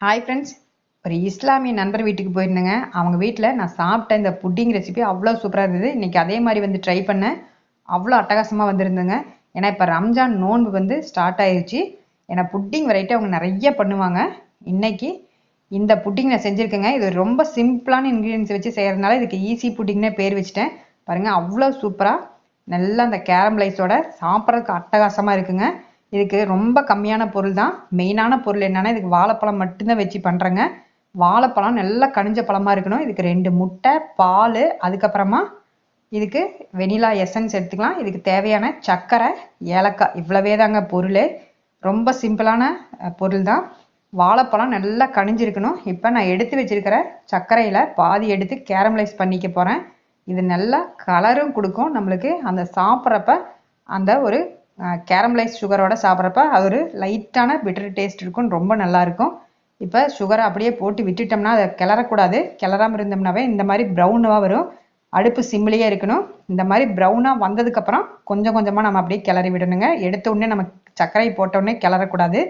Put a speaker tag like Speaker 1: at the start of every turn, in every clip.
Speaker 1: Hi friends, ஒரு இஸ்லாமிய நண்பர் வீட்டுக்கு போயிருந்தேங்க. அவங்க வீட்டில் நான் சாப்பிட்ட இந்த புட்டிங் ரெசிபி அவ்வளோ சூப்பராக இருந்தது. இன்றைக்கி அதே மாதிரி வந்து ட்ரை பண்ணேன். அவ்வளோ அட்டகாசமாக வந்திருந்தேங்க. ஏன்னா இப்போ ரம்ஜான் நோன்பு வந்து ஸ்டார்ட் ஆயிடுச்சு. ஏன்னா புட்டிங் வெரைட்டி அவங்க நிறைய பண்ணுவாங்க. இன்னைக்கு இந்த புட்டிங் நான் செஞ்சுருக்கேங்க. இது ரொம்ப சிம்பிளான இன்க்ரீடியன்ஸ் வச்சு செய்கிறதுனால இதுக்கு ஈஸி புட்டிங்னே பேர் வச்சுட்டேன். பாருங்கள், அவ்வளோ சூப்பராக நல்லா அந்த கேரமலைஸோட சாப்பிட்றதுக்கு அட்டகாசமாக இருக்குங்க. இதுக்கு ரொம்ப கம்மியான பொருள் தான். மெயினான பொருள் என்னன்னா, இதுக்கு வாழைப்பழம் மட்டும்தான் வச்சு பண்ணுறேங்க. வாழைப்பழம் நல்லா கனிஞ்ச பழமாக இருக்கணும். இதுக்கு 2 முட்டை, பால், அதுக்கப்புறமா இதுக்கு வெனிலா எசன்ஸ் எடுத்துக்கலாம். இதுக்கு தேவையான சர்க்கரை, ஏலக்காய், இவ்வளவே தாங்க பொருள். ரொம்ப சிம்பிளான பொருள் தான். வாழைப்பழம் நல்லா கனிஞ்சிருக்கணும். இப்போ நான் எடுத்து வச்சிருக்கிற சர்க்கரையில் பாதி எடுத்து கேரமலைஸ் பண்ணிக்க போகிறேன். இது நல்லா கலரும் கொடுக்கும் நம்மளுக்கு. அந்த சாப்பிட்றப்ப அந்த ஒரு கேரமலைஸ் சுகரோட சாப்பிட்றப்ப அது ஒரு லைட்டான பிட்டர் டேஸ்ட் இருக்கும். ரொம்ப நல்லாயிருக்கும். இப்போ சுகரை அப்படியே போட்டு விட்டுட்டோம்னா அதை கிளறக்கூடாது. கிளறாமல் இருந்தோம்னாவே இந்த மாதிரி ப்ரௌனாக வரும். அடுப்பு சிம்லேயே இருக்கணும். இந்த மாதிரி ப்ரௌனாக வந்ததுக்கப்புறம் கொஞ்சம் கொஞ்சமாக நம்ம அப்படியே கிளறி விடணுங்க. எடுத்த உடனே நம்ம சர்க்கரை போட்டோடனே கிளறக்கூடாது.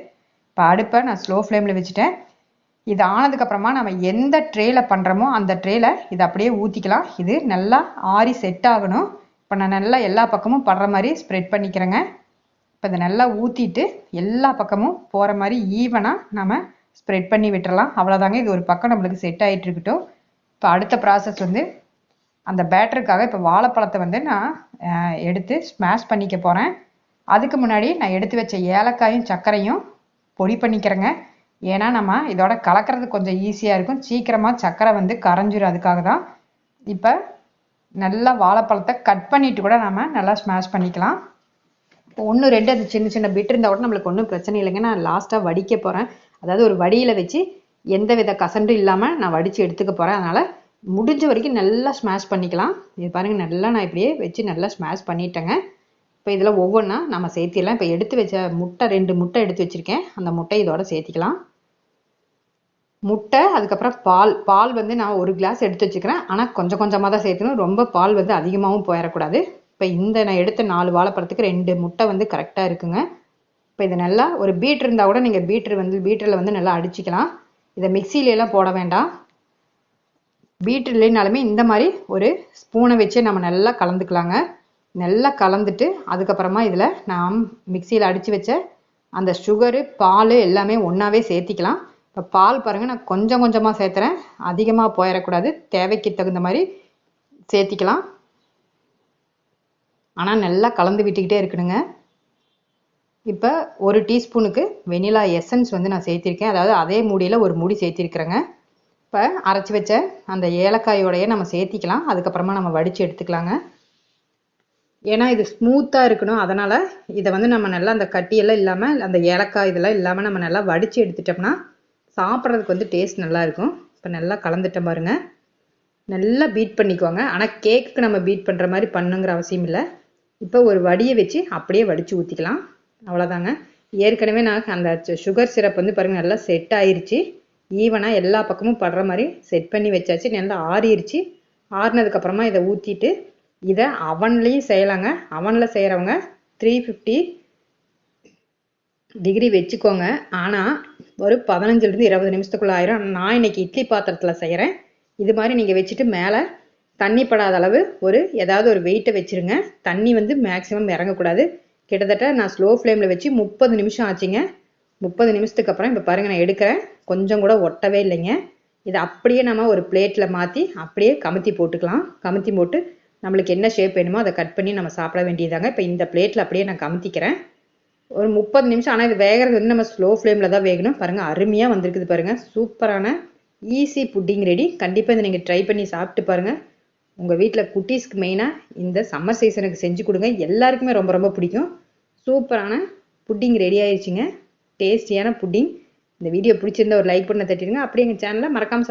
Speaker 1: இப்போ அடுப்பை நான் ஸ்லோ ஃப்ளேமில் வச்சுட்டேன். இது ஆனதுக்கப்புறமா நம்ம எந்த ட்ரேயில் பண்ணுறோமோ அந்த ட்ரேயில் இதை அப்படியே ஊற்றிக்கலாம். இது நல்லா ஆறி செட் ஆகணும். இப்போ நான் நல்லா எல்லா பக்கமும் படுற மாதிரி ஸ்ப்ரெட் பண்ணிக்கிறேங்க. இப்போ இதை நல்லா ஊற்றிட்டு எல்லா பக்கமும் போகிற மாதிரி ஈவனாக நம்ம ஸ்ப்ரெட் பண்ணி விட்டுறலாம். அவ்வளோதாங்க. இது ஒரு பக்கம் நம்மளுக்கு செட் ஆகிட்டு இருக்கட்டும். இப்போ அடுத்த ப்ராசஸ் வந்து அந்த பேட்டருக்காக இப்போ வாழைப்பழத்தை வந்து நான் எடுத்து ஸ்மாஷ் பண்ணிக்க போகிறேன். அதுக்கு முன்னாடி நான் எடுத்து வச்ச ஏலக்காயும் சர்க்கரையும் பொடி பண்ணிக்கிறேங்க. ஏன்னா நம்ம இதோட கலக்கிறது கொஞ்சம் ஈஸியாக இருக்கும். சீக்கிரமாக சர்க்கரை வந்து கரைஞ்சிரும். அதுக்காக தான். இப்போ நல்லா வாழைப்பழத்தை கட் பண்ணிட்டு கூட நம்ம நல்லா ஸ்மாஷ் பண்ணிக்கலாம். இப்போ 1 2 அது சின்ன சின்ன பிட் இருந்தால் கூட நம்மளுக்கு ஒன்றும் பிரச்சனை இல்லைங்க. நான் லாஸ்ட்டாக வடிக்க போகிறேன். அதாவது ஒரு வடியில் வச்சு எந்த வித கசண்டும் இல்லாமல் நான் வடித்து எடுத்துக்க போகிறேன். அதனால் முடிஞ்ச வரைக்கும் நல்லா ஸ்மாஷ் பண்ணிக்கலாம். இது பாருங்கள், நல்லா நான் இப்படியே வச்சு நல்லா ஸ்மாஷ் பண்ணிட்டேங்க. இப்போ இதில் ஒவ்வொன்றா நம்ம சேர்த்திடலாம். இப்போ எடுத்து வச்ச முட்டை 2 முட்டை எடுத்து வச்சுருக்கேன். அந்த முட்டை இதோட சேர்த்திக்கலாம். முட்டை, அதுக்கப்புறம் பால் வந்து நான் 1 கிளாஸ் எடுத்து வச்சுக்கிறேன். ஆனால் கொஞ்சம் கொஞ்சமாக தான் சேர்க்கணும். ரொம்ப பால் வந்து அதிகமாகவும் போயிடக்கூடாது. இப்போ இந்த நான் எடுத்த 4 வாழைப்பழத்துக்கு 2 முட்டை வந்து கரெக்டாக இருக்குங்க. இப்போ இது நல்லா ஒரு பீட்ரு இருந்தால் கூட நீங்கள் பீட்டரில் வந்து நல்லா அடிச்சிக்கலாம். இதை மிக்சியிலலாம் போட வேண்டாம். பீட்ரு இல்லைனாலுமே இந்த மாதிரி ஒரு ஸ்பூனை வச்சு நம்ம நல்லா கலந்துக்கலாங்க. நல்லா கலந்துட்டு அதுக்கப்புறமா இதில் நான் மிக்சியில் அடித்து வச்ச அந்த சுகரு, பால் எல்லாமே ஒன்றாவே சேர்த்திக்கலாம். இப்போ பால் பாருங்கள், நான் கொஞ்சம் கொஞ்சமாக சேர்த்துறேன். அதிகமாக போயிடக்கூடாது. தேவைக்கு தகுந்த மாதிரி சேர்த்திக்கலாம். ஆனால் நல்லா கலந்து விட்டுக்கிட்டே இருக்கணுங்க. இப்போ 1 டீஸ்பூனுக்கு வெனிலா எசன்ஸ் வந்து நான் சேர்த்திருக்கேன். அதாவது அதே மூடியில் ஒரு மூடி சேர்த்திருக்கிறேங்க. இப்போ அரைச்சி வச்ச அந்த ஏலக்காயோடைய நம்ம சேர்த்திக்கலாம். அதுக்கப்புறமா நம்ம வடித்து எடுத்துக்கலாங்க. ஏன்னா இது ஸ்மூத்தாக இருக்கணும். அதனால் இதை வந்து நம்ம நல்லா அந்த கட்டியெல்லாம் இல்லாமல், அந்த ஏலக்காய் இதெல்லாம் இல்லாமல் நம்ம நல்லா வடித்து எடுத்துட்டோம்னா சாப்பிட்றதுக்கு வந்து டேஸ்ட் நல்லாயிருக்கும். இப்போ நல்லா கலந்துட்டேன் பாருங்கள். நல்லா பீட் பண்ணிக்குவாங்க. ஆனால் கேக்குக்கு நம்ம பீட் பண்ணுற மாதிரி பண்ணுங்கிற அவசியம் இல்லை. இப்போ ஒரு வடியை வச்சு அப்படியே வடித்து ஊற்றிக்கலாம். அவ்வளோதாங்க. ஏற்கனவே நான் அந்த சுகர் சிரப் வந்து பாருங்கள் நல்லா செட் ஆயிடுச்சு. ஈவனாக எல்லா பக்கமும் படுற மாதிரி செட் பண்ணி வச்சாச்சு. நல்லா ஆறிடுச்சு. ஆறினதுக்கப்புறமா இதை ஊற்றிட்டு இதை அவன்லேயும் செய்யலாங்க. அவனில் செய்கிறவங்க 350 டிகிரி வச்சுக்கோங்க. ஆனால் ஒரு 15லேருந்து 20 நிமிஷத்துக்குள்ளே ஆயிரும். நான் இன்னைக்கு இட்லி பாத்திரத்தில் செய்கிறேன். இது மாதிரி நீங்கள் வச்சுட்டு மேலே தண்ணி படாத அளவு ஏதாவது ஒரு வெயிட்டை வச்சுருங்க. தண்ணி வந்து மேக்ஸிமம் இறங்கக்கூடாது. கிட்டத்தட்ட நான் ஸ்லோ ஃப்ளேமில் வச்சு 30 நிமிஷம் ஆச்சுங்க. 30 நிமிஷத்துக்கு அப்புறம் இப்போ பாருங்கள், நான் எடுக்கிறேன். கொஞ்சம் கூட ஒட்டவே இல்லைங்க. இதை அப்படியே நம்ம ஒரு பிளேட்டில் மாற்றி அப்படியே கமுத்தி போட்டுக்கலாம். கமுத்தி போட்டு நம்மளுக்கு என்ன ஷேப் வேணுமோ அதை கட் பண்ணி நம்ம சாப்பிட வேண்டியதாங்க. இப்போ இந்த பிளேட்டில் அப்படியே நான் கமுத்திக்கிறேன். ஒரு 30 நிமிஷம். ஆனால் இது வேகிறது வந்து நம்ம ஸ்லோ ஃப்ளேமில் தான் வேகணும். பாருங்கள், அருமையாக வந்திருக்குது பாருங்கள். சூப்பரான ஈஸி புட்டிங் ரெடி. கண்டிப்பாக இதை நீங்கள் ட்ரை பண்ணி சாப்பிட்டு பாருங்கள். உங்கள் வீட்டில் குட்டீஸ்க்கு மெயினாக இந்த சம்மர் சீசனுக்கு செஞ்சு கொடுங்க. எல்லாருக்குமே ரொம்ப ரொம்ப பிடிக்கும். சூப்பரான புட்டிங் ரெடி ஆயிடுச்சுங்க. டேஸ்டியான புட்டிங். இந்த வீடியோ பிடிச்சிருந்தா ஒரு லைக் பண்ண தட்டிடுங்க. அப்படியே எங்கள் சேனலை மறக்காமல்